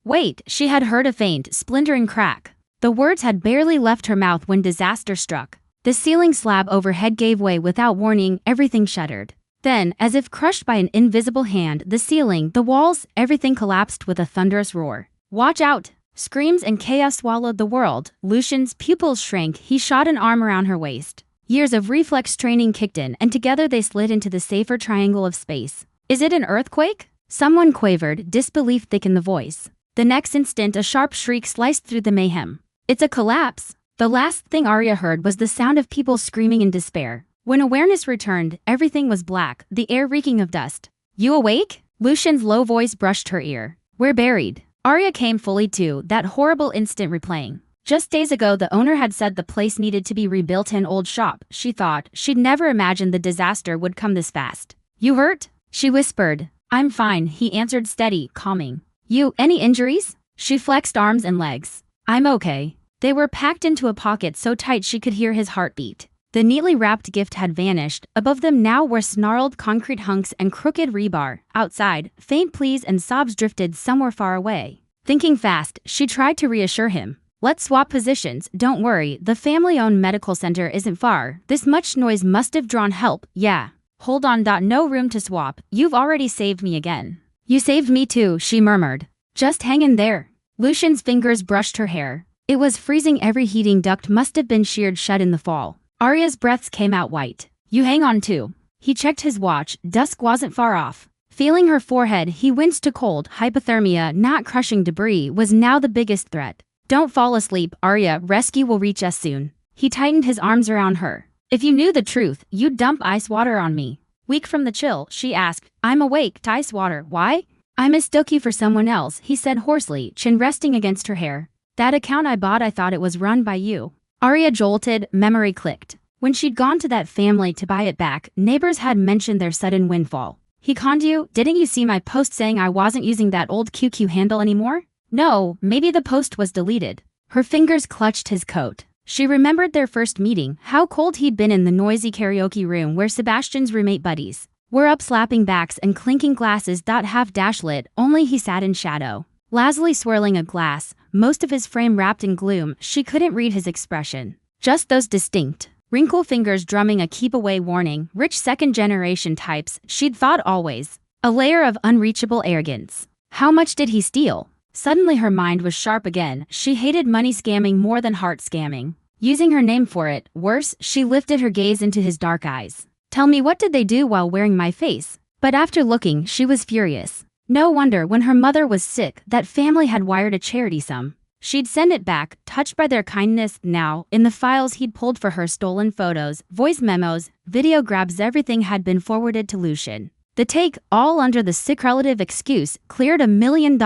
Wait, she had heard a faint, splintering crack. The words had barely left her mouth when disaster struck. The ceiling slab overhead gave way without warning, everything shuddered. Then, as if crushed by an invisible hand, the ceiling, the walls, everything collapsed with a thunderous roar. Watch out! Screams and chaos swallowed the world. Lucian's pupils shrank. He shot an arm around her waist. Years of reflex training kicked in, and together they slid into the safer triangle of space. Is it an earthquake? Someone quavered, disbelief thick in the voice. The next instant, a sharp shriek sliced through the mayhem. It's a collapse! The last thing Arya heard was the sound of people screaming in despair. When awareness returned, everything was black, the air reeking of dust. You awake? Lucian's low voice brushed her ear. We're buried. Arya came fully to, that horrible instant replaying. Just days ago the owner had said the place needed to be rebuilt, an old shop, she thought. She'd never imagined the disaster would come this fast. You hurt? She whispered. I'm fine, he answered, steady, calming. You, any injuries? She flexed arms and legs. I'm okay. They were packed into a pocket so tight she could hear his heartbeat. The neatly wrapped gift had vanished. Above them now were snarled concrete hunks and crooked rebar. Outside, faint pleas and sobs drifted somewhere far away. Thinking fast, she tried to reassure him. Let's swap positions, don't worry, the family-owned medical center isn't far. This much noise must have drawn help, yeah. Hold on, no room to swap, you've already saved me again. You saved me too, she murmured. Just hang in there. Lucian's fingers brushed her hair. It was freezing, every heating duct must have been sheared shut in the fall. Arya's breaths came out white. You hang on too. He checked his watch, dusk wasn't far off. Feeling her forehead, he winced to cold. Hypothermia, not crushing debris, was now the biggest threat. Don't fall asleep, Arya, rescue will reach us soon. He tightened his arms around her. If you knew the truth, you'd dump ice water on me. Weak from the chill, she asked. I'm awake, ice water, why? I mistook you for someone else, he said hoarsely, chin resting against her hair. That account I bought, I thought it was run by you. Arya jolted, memory clicked. When she'd gone to that family to buy it back, neighbors had mentioned their sudden windfall. He conned you? Didn't you see my post saying I wasn't using that old QQ handle anymore? No, maybe the post was deleted. Her fingers clutched his coat. She remembered their first meeting, how cold he'd been in the noisy karaoke room where Sebastian's roommate buddies were up slapping backs and clinking glasses. Half dashlit, only he sat in shadow. Lazily swirling a glass, most of his frame wrapped in gloom, she couldn't read his expression. Just those distinct, wrinkle fingers drumming a keep-away warning, rich second-generation types, she'd thought always. A layer of unreachable arrogance. How much did he steal? Suddenly her mind was sharp again. She hated money scamming more than heart scamming. Using her name for it, worse, she lifted her gaze into his dark eyes. Tell me, what did they do while wearing my face? But after looking, she was furious. No wonder when her mother was sick, that family had wired a charity sum. She'd send it back, touched by their kindness. Now, in the files he'd pulled for her, stolen photos, voice memos, video grabs, everything had been forwarded to Lucian. The take, all under the sick relative excuse, cleared $1 million.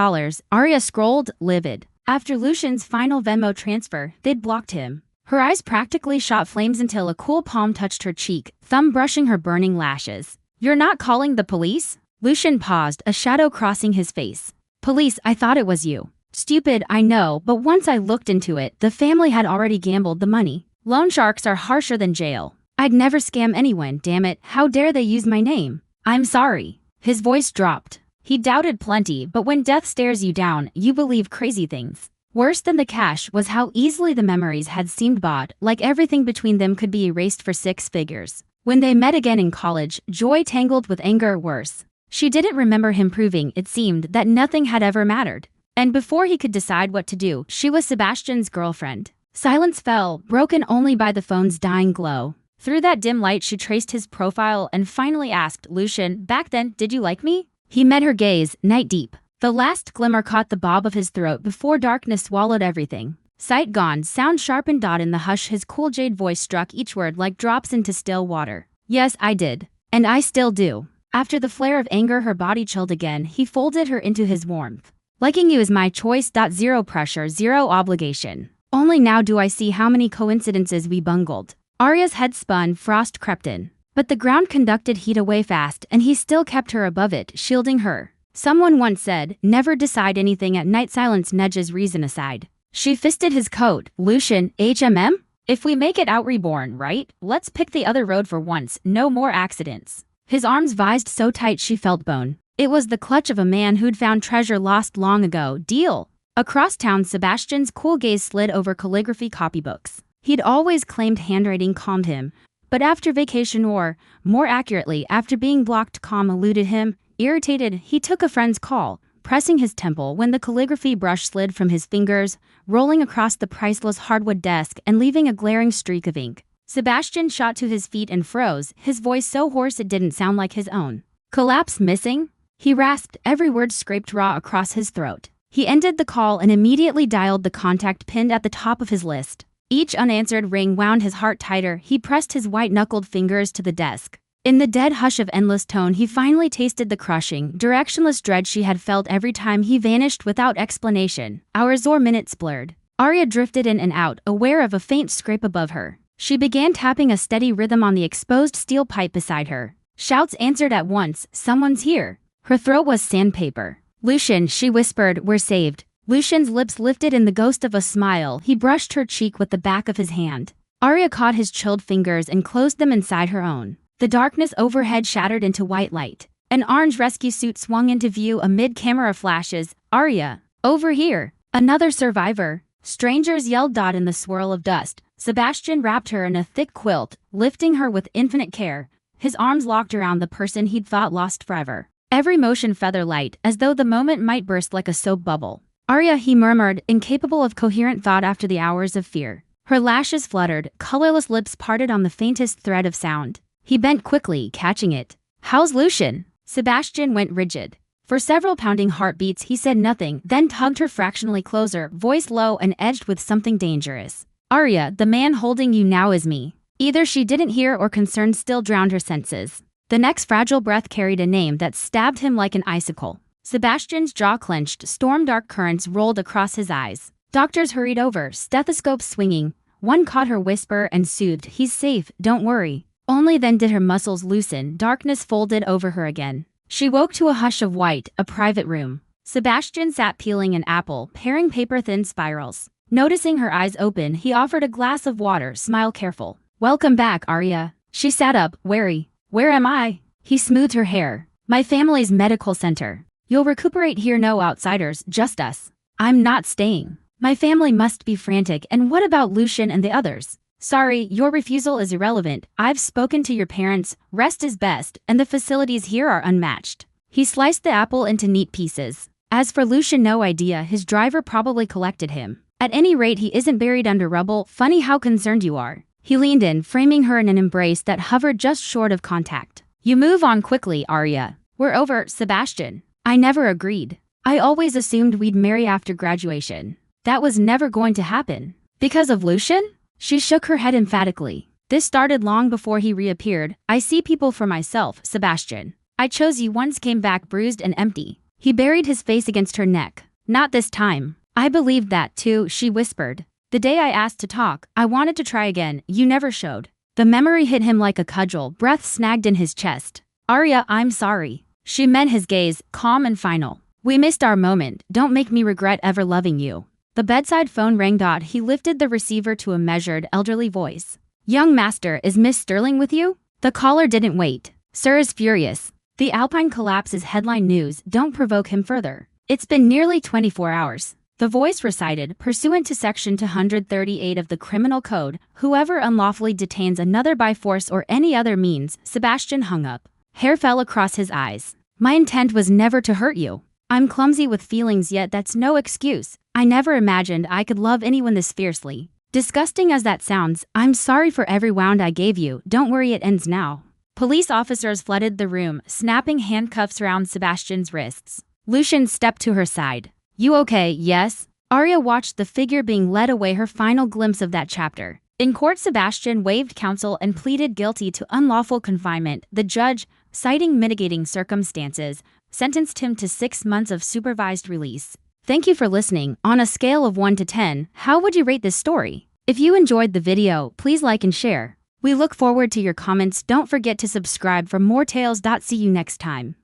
Arya scrolled, livid. After Lucian's final Venmo transfer, they'd blocked him. Her eyes practically shot flames until a cool palm touched her cheek, thumb brushing her burning lashes. You're not calling the police? Lucian paused, a shadow crossing his face. Police, I thought it was you. Stupid, I know, but once I looked into it, the family had already gambled the money. Loan sharks are harsher than jail. I'd never scam anyone, damn it, how dare they use my name? I'm sorry. His voice dropped. He doubted plenty, but when death stares you down, you believe crazy things. Worse than the cash was how easily the memories had seemed bought, like everything between them could be erased for 6 figures. When they met again in college, joy tangled with anger, worse. She didn't remember him proving, it seemed, that nothing had ever mattered. And before he could decide what to do, she was Sebastian's girlfriend. Silence fell, broken only by the phone's dying glow. Through that dim light she traced his profile and finally asked, Lucian, back then, did you like me? He met her gaze, night deep. The last glimmer caught the bob of his throat before darkness swallowed everything. Sight gone, sound sharpened. In the hush his cool jade voice struck each word like drops into still water. Yes, I did. And I still do. After the flare of anger her body chilled again, he folded her into his warmth. Liking you is my choice. Zero pressure, zero obligation. Only now do I see how many coincidences we bungled. Arya's head spun, frost crept in. But the ground conducted heat away fast, and he still kept her above it, shielding her. Someone once said, never decide anything at night. Silence nudges reason aside. She fisted his coat. Lucian, HMM? If we make it out reborn, right? Let's pick the other road for once, no more accidents. His arms vised so tight she felt bone. It was the clutch of a man who'd found treasure lost long ago. Deal. Across town, Sebastian's cool gaze slid over calligraphy copybooks. He'd always claimed handwriting calmed him, but after vacation or, more accurately, after being blocked, calm eluded him. Irritated, he took a friend's call, pressing his temple when the calligraphy brush slid from his fingers, rolling across the priceless hardwood desk and leaving a glaring streak of ink. Sebastian shot to his feet and froze, his voice so hoarse it didn't sound like his own. Collapse missing? He rasped, every word scraped raw across his throat. He ended the call and immediately dialed the contact pinned at the top of his list. Each unanswered ring wound his heart tighter. He pressed his white-knuckled fingers to the desk. In the dead hush of endless tone, he finally tasted the crushing, directionless dread she had felt every time he vanished without explanation. Hours or minutes blurred. Arya drifted in and out, aware of a faint scrape above her. She began tapping a steady rhythm on the exposed steel pipe beside her. Shouts answered at once, "Someone's here." Her throat was sandpaper. "Lucian," she whispered, "we're saved." Lucian's lips lifted in the ghost of a smile. He brushed her cheek with the back of his hand. Arya caught his chilled fingers and closed them inside her own. The darkness overhead shattered into white light. An orange rescue suit swung into view amid camera flashes. "Arya, over here!" Another survivor. Strangers yelled in the swirl of dust. Sebastian wrapped her in a thick quilt, lifting her with infinite care, his arms locked around the person he'd thought lost forever. Every motion feather light, as though the moment might burst like a soap bubble. "Arya," he murmured, incapable of coherent thought after the hours of fear. Her lashes fluttered, colorless lips parted on the faintest thread of sound. He bent quickly, catching it. "How's Lucian?" Sebastian went rigid. For several pounding heartbeats he said nothing, then tugged her fractionally closer, voice low and edged with something dangerous. "Arya, the man holding you now is me." Either she didn't hear or concern still drowned her senses. The next fragile breath carried a name that stabbed him like an icicle. Sebastian's jaw clenched, storm-dark currents rolled across his eyes. Doctors hurried over, stethoscopes swinging. One caught her whisper and soothed, "He's safe, don't worry." Only then did her muscles loosen, darkness folded over her again. She woke to a hush of white, a private room. Sebastian sat peeling an apple, paring paper-thin spirals. Noticing her eyes open, he offered a glass of water, smile careful. "Welcome back, Arya." She sat up, wary. "Where am I?" He smoothed her hair. "My family's medical center. You'll recuperate here, no outsiders, just us." "I'm not staying. My family must be frantic, and what about Lucian and the others?" "Sorry, your refusal is irrelevant. I've spoken to your parents, rest is best, and the facilities here are unmatched." He sliced the apple into neat pieces. "As for Lucian, no idea, his driver probably collected him. At any rate, he isn't buried under rubble. Funny how concerned you are." He leaned in, framing her in an embrace that hovered just short of contact. "You move on quickly, Arya. We're over, Sebastian. I never agreed. I always assumed we'd marry after graduation. That was never going to happen." "Because of Lucian?" She shook her head emphatically. "This started long before he reappeared. I see people for myself, Sebastian. I chose you once, came back bruised and empty." He buried his face against her neck. "Not this time." "I believed that too," she whispered. "The day I asked to talk, I wanted to try again. You never showed." The memory hit him like a cudgel, breath snagged in his chest. "Arya, I'm sorry." She met his gaze, calm and final. "We missed our moment. Don't make me regret ever loving you." The bedside phone rang. He lifted the receiver to a measured, elderly voice. "Young master, is Miss Sterling with you?" The caller didn't wait. "Sir is furious. The Alpine collapse is headline news. Don't provoke him further. It's been nearly 24 hours. The voice recited, pursuant to Section 238 of the Criminal Code, whoever unlawfully detains another by force or any other means. Sebastian hung up. Hair fell across his eyes. "My intent was never to hurt you. I'm clumsy with feelings, yet that's no excuse. I never imagined I could love anyone this fiercely. Disgusting as that sounds, I'm sorry for every wound I gave you. Don't worry, it ends now." Police officers flooded the room, snapping handcuffs around Sebastian's wrists. Lucian stepped to her side. "You okay, yes?" Arya watched the figure being led away, her final glimpse of that chapter. In court, Sebastian waived counsel and pleaded guilty to unlawful confinement. The judge, citing mitigating circumstances, sentenced him to 6 months of supervised release. Thank you for listening. On a scale of 1 to 10, how would you rate this story? If you enjoyed the video, please like and share. We look forward to your comments. Don't forget to subscribe for more tales. See you next time.